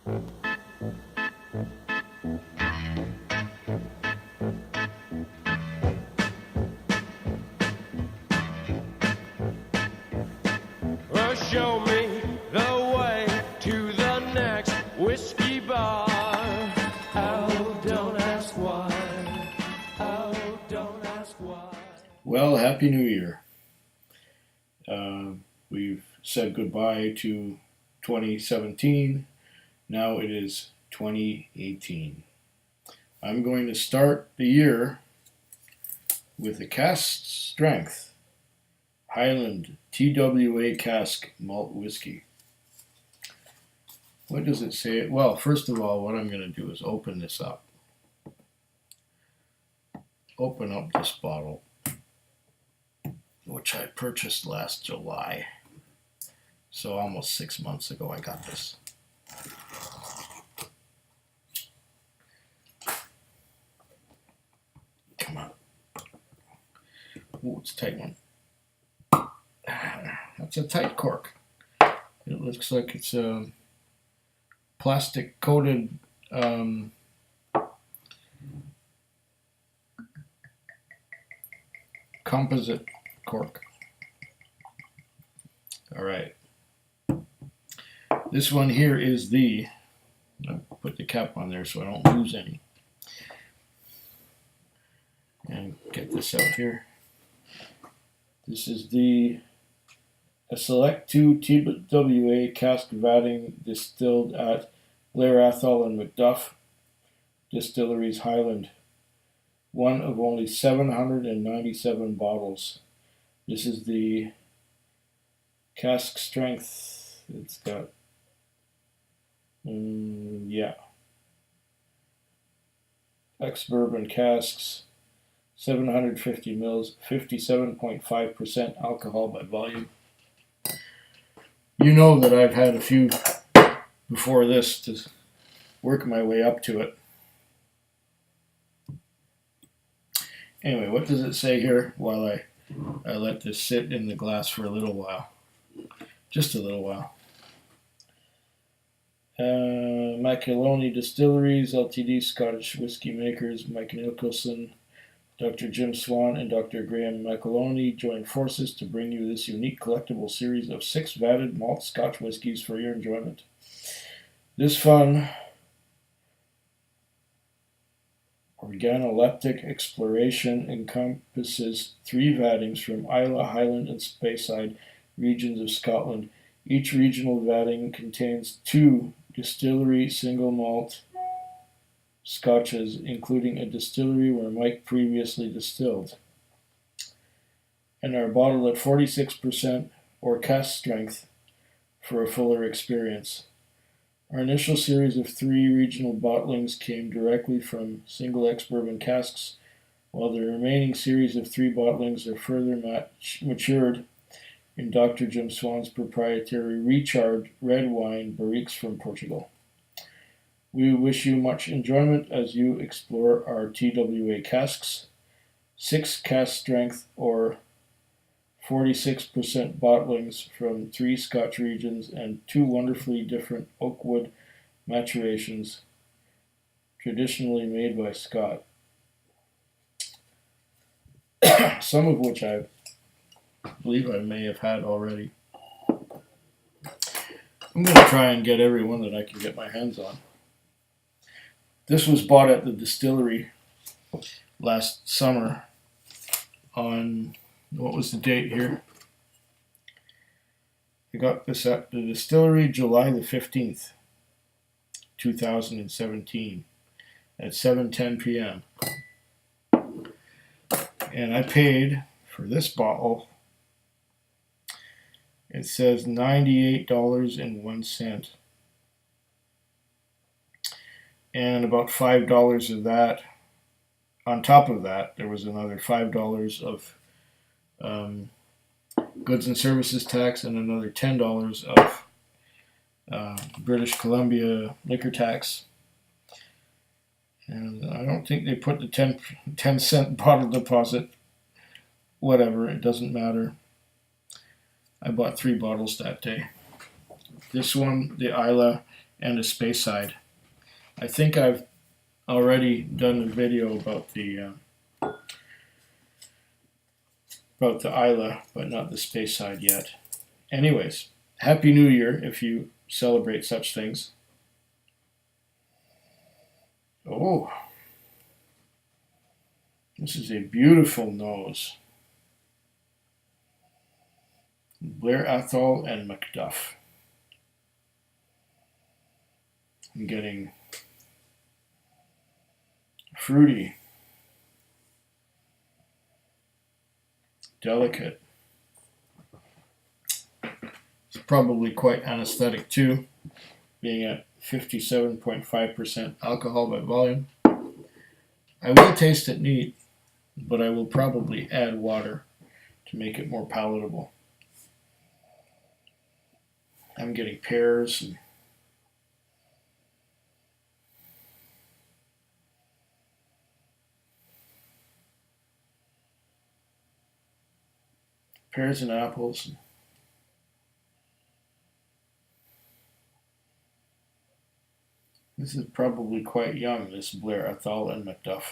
Well, show me the way to the next whiskey bar. Oh, don't ask why. Oh, don't ask why. Well, Happy New Year. We've said goodbye to 2017. Now it is 2018. I'm going to start the year with a Cask Strength Highland TWA Cask Malt Whiskey. What does it say? Well, first of all, what I'm going to do is open this up. Open up this bottle, which I purchased last July. So almost 6 months ago I got this. Come on. Ooh, it's a tight one. That's a tight cork. It looks like it's a plastic coated composite cork. All right. This one here is the, I'll put the cap on there so I don't lose any. And get this out here. This is a Select 2 TWA Cask Vatting distilled at Blair Atholl and MacDuff Distilleries, Highland. One of only 797 bottles. This is the Cask Strength. It's got, ex-bourbon casks, 750 mils, 57.5% alcohol by volume. You know that I've had a few before this to work my way up to it. Anyway, what does it say here while I let this sit in the glass for a little while? Just a little while. Macaloney Distilleries, Ltd, Scottish whiskey makers, Mike Nicholson, Dr. Jim Swan, and Dr. Graham Macaloney join forces to bring you this unique collectible series of 6 vatted malt Scotch whiskies for your enjoyment. This fun organoleptic exploration encompasses 3 vattings from Islay, Highland, and Speyside regions of Scotland. Each regional vatting contains 2 distillery single malt scotches, including a distillery where Mike previously distilled, and are bottled at 46% or cask strength for a fuller experience. Our initial series of 3 regional bottlings came directly from single ex-bourbon casks, while the remaining series of 3 bottlings are further matured in Dr. Jim Swan's proprietary recharred red wine barriques from Portugal. We wish you much enjoyment as you explore our TWA casks, 6 cask strength or 46% bottlings from 3 Scotch regions, and 2 wonderfully different oak wood maturations traditionally made by Scott. Some of which I believe I may have had already. I'm going to try and get every one that I can get my hands on. This was bought at the distillery last summer on, what was the date here? I got this at the distillery July the 15th, 2017 at 7:10 p.m. And I paid for this bottle, it says $98.01. And about $5 of that, on top of that, there was another $5 of goods and services tax and another $10 of British Columbia liquor tax. And I don't think they put the 10 cent bottle deposit. Whatever, it doesn't matter. I bought 3 bottles that day. This one, the Islay, and a Speyside. I think I've already done a video about the Islay, but not the Speyside yet. Anyways, Happy New Year if you celebrate such things. Oh, this is a beautiful nose. Blair Atholl and MacDuff. I'm getting fruity, delicate. It's probably quite anesthetic too, being at 57.5% alcohol by volume. I will taste it neat, but I will probably add water to make it more palatable. I'm getting pears and apples. This is probably quite young, this Blair Atholl and MacDuff.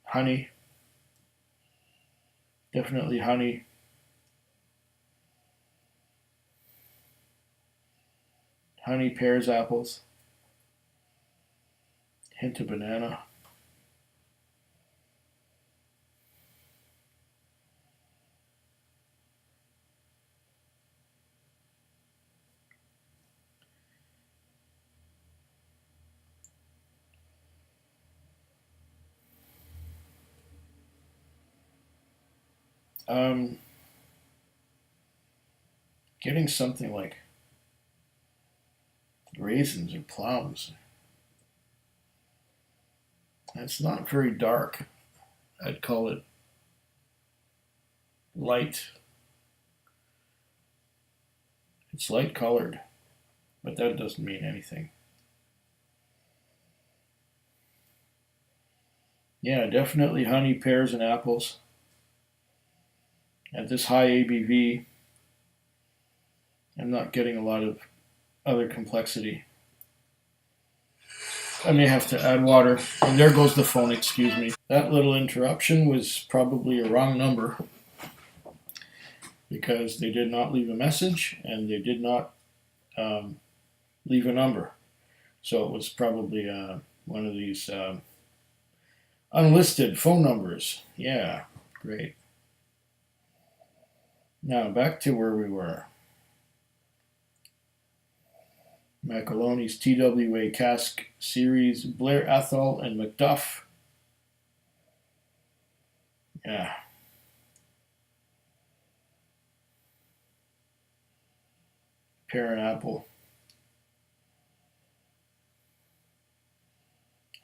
Honey. Definitely honey. Honey, pears, apples. Hint of banana. Getting something like raisins or plums. It's not very dark. I'd call it light. It's light colored, but that doesn't mean anything. Yeah, definitely honey, pears, and apples. At this high ABV, I'm not getting a lot of other complexity. I may have to add water. And there goes the phone, excuse me. That little interruption was probably a wrong number because they did not leave a message and they did not leave a number. So it was probably one of these unlisted phone numbers. Yeah, great. Now back to where we were. Macaloney's TWA Cask series, Blair Atholl and MacDuff. Yeah. Pear and apple.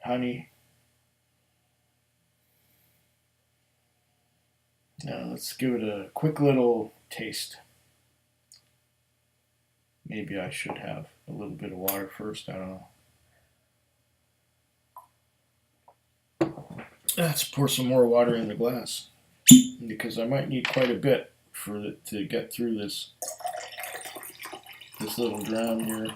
Honey. Now let's give it a quick little taste. Maybe I should have a little bit of water first, I don't know. Let's pour some more water in the glass because I might need quite a bit for it to get through this little dram here.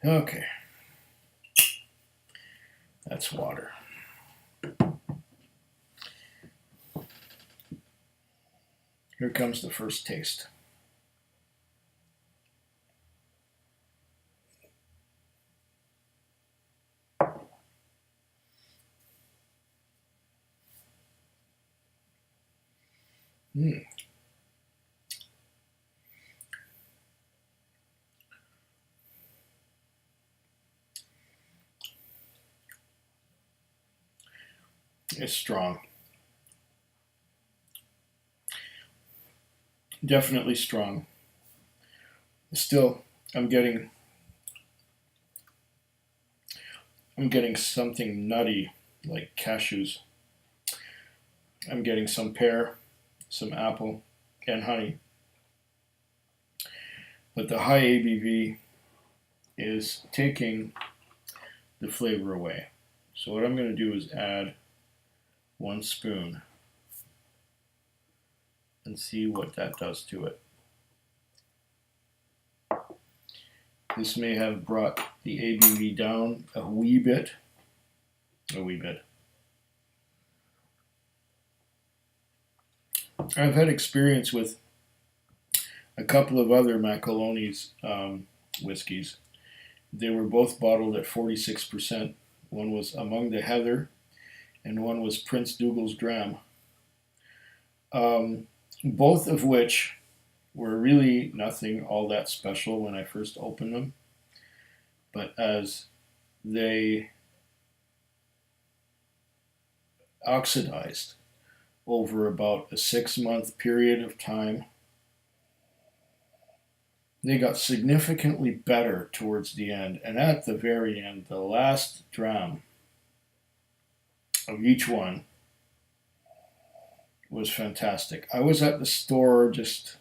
Okay. That's water. Here comes the first taste. It's strong. Definitely strong. Still, I'm getting something nutty like cashews. I'm getting some pear, some apple, and honey. But the high ABV is taking the flavor away. So what I'm going to do is add 1 spoon and see what that does to it. This may have brought the ABV down a wee bit. I've had experience with a couple of other Macaloney's whiskies. They were both bottled at 46%. One was Among the Heather, and one was Prince Dougal's Dram. Both of which were really nothing all that special when I first opened them. But as they oxidized over about a 6-month period of time, they got significantly better towards the end. And at the very end, the last dram of each one was fantastic. I was at the store just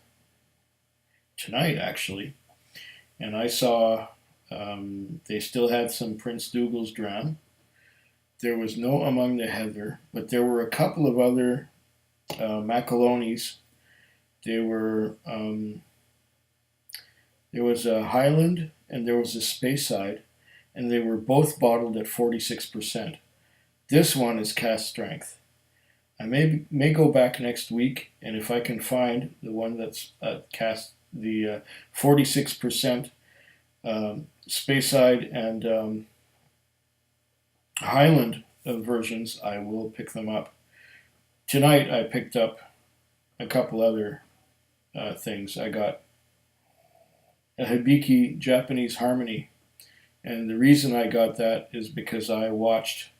tonight, actually, and I saw they still had some Prince Dougal's Dram. There was no Among the Heather, but there were a couple of other Macaloney's. There was a Highland and there was a Speyside, and they were both bottled at 46%. This one is cask strength. I may go back next week, and if I can find the one that's cask, the 46% Speyside and Highland versions, I will pick them up. Tonight I picked up a couple other things. I got a Hibiki Japanese Harmony, and the reason I got that is because I watched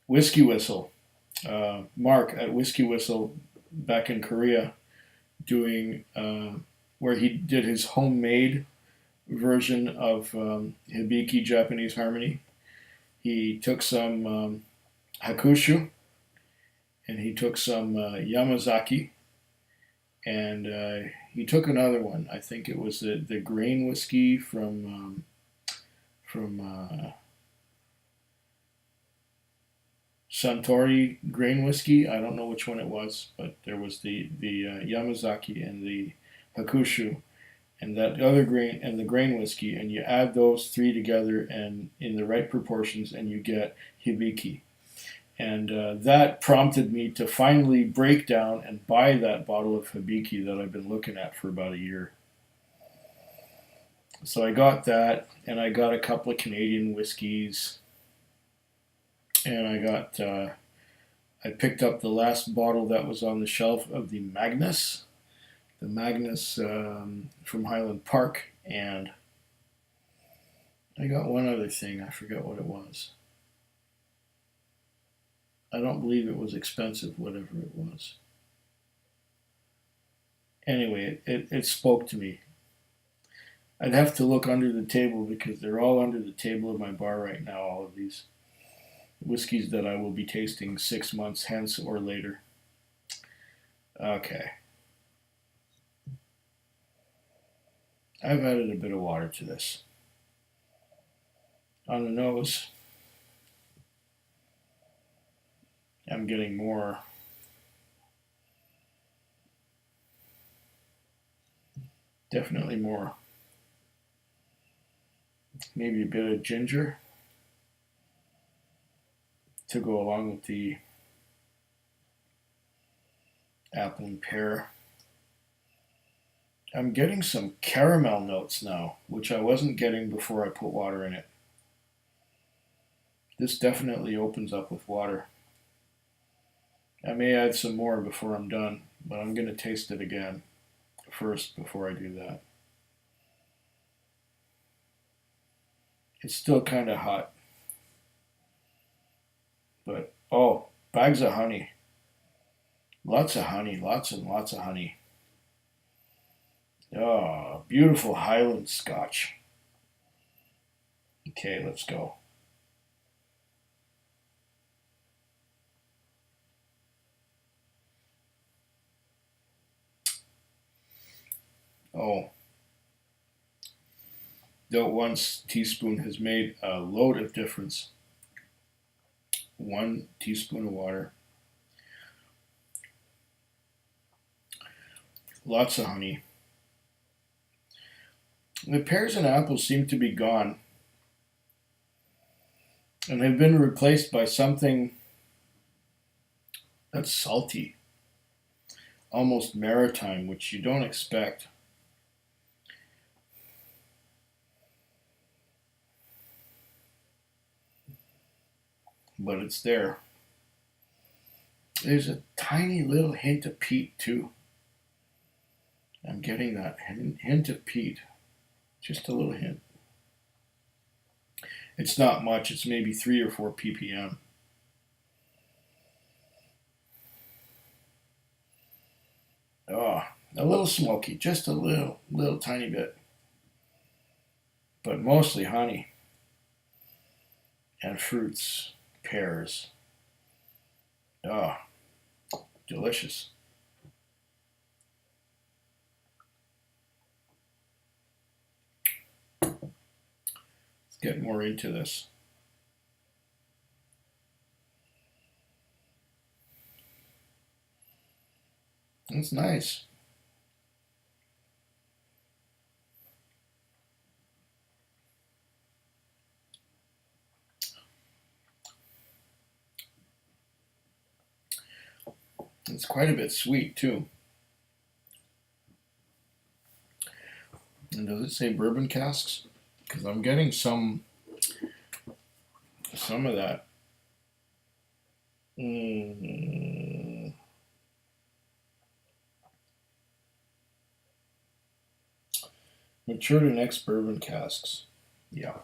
Whiskey Whistle, Mark at Whiskey Whistle back in Korea, doing where he did his homemade version of Hibiki Japanese Harmony. He took some Hakushu, and he took some Yamazaki, and he took another one. I think it was the grain whiskey from Suntory grain whiskey. I don't know which one it was, but there was the Yamazaki and the Hakushu, and that other grain and the grain whiskey, and you add those three together and in the right proportions, and you get Hibiki. And that prompted me to finally break down and buy that bottle of Hibiki that I've been looking at for about a year. So I got that, and I got a couple of Canadian whiskeys, and I picked up the last bottle that was on the shelf of the Magnus from Highland Park, and I got one other thing. I forgot what it was. I don't believe it was expensive, whatever it was. Anyway, it spoke to me. I'd have to look under the table because they're all under the table of my bar right now, all of these whiskeys that I will be tasting 6 months hence or later. Okay. I've added a bit of water to this. On the nose, I'm getting more. Definitely more. Maybe a bit of ginger to go along with the apple and pear. I'm getting some caramel notes now, which I wasn't getting before I put water in it. This definitely opens up with water. I may add some more before I'm done, but I'm going to taste it again first before I do that. It's still kind of hot. But, oh, bags of honey. Lots of honey, lots and lots of honey. Oh, beautiful Highland Scotch. Okay, let's go. Oh, that 1 teaspoon has made a load of difference. 1 teaspoon of water. Lots of honey. The pears and apples seem to be gone, and they've been replaced by something that's salty, almost maritime, which you don't expect. But it's there. There's a tiny little hint of peat too. I'm getting that hint of peat. Just a little hint. It's not much. It's maybe 3 or 4 ppm. Oh, a little smoky. Just a little tiny bit. But mostly honey. And fruits. Pears. Oh, delicious. Let's get more into this. It's nice. It's quite a bit sweet too. And does it say bourbon casks? Because I'm getting some of that. Mature to next bourbon casks. Yeah.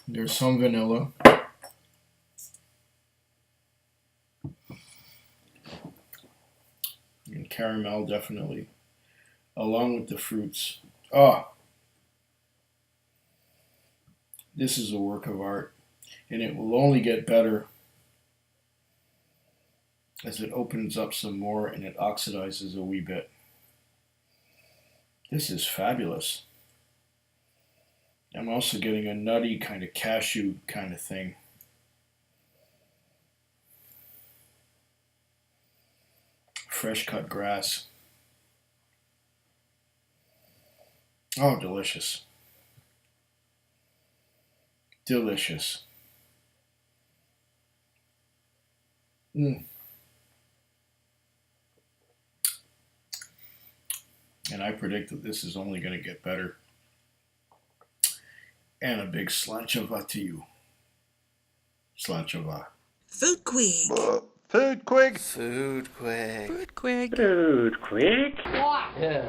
There's some vanilla. And caramel, definitely. Along with the fruits. Oh, this is a work of art. And it will only get better as it opens up some more and it oxidizes a wee bit. This is fabulous. I'm also getting a nutty kind of cashew kind of thing. Fresh cut grass. Oh, delicious. Delicious. And I predict that this is only going to get better. And a big slanchava to you. Slanchava. Food quick. Food quick. Food quick. Food quick. Food quick. Yeah.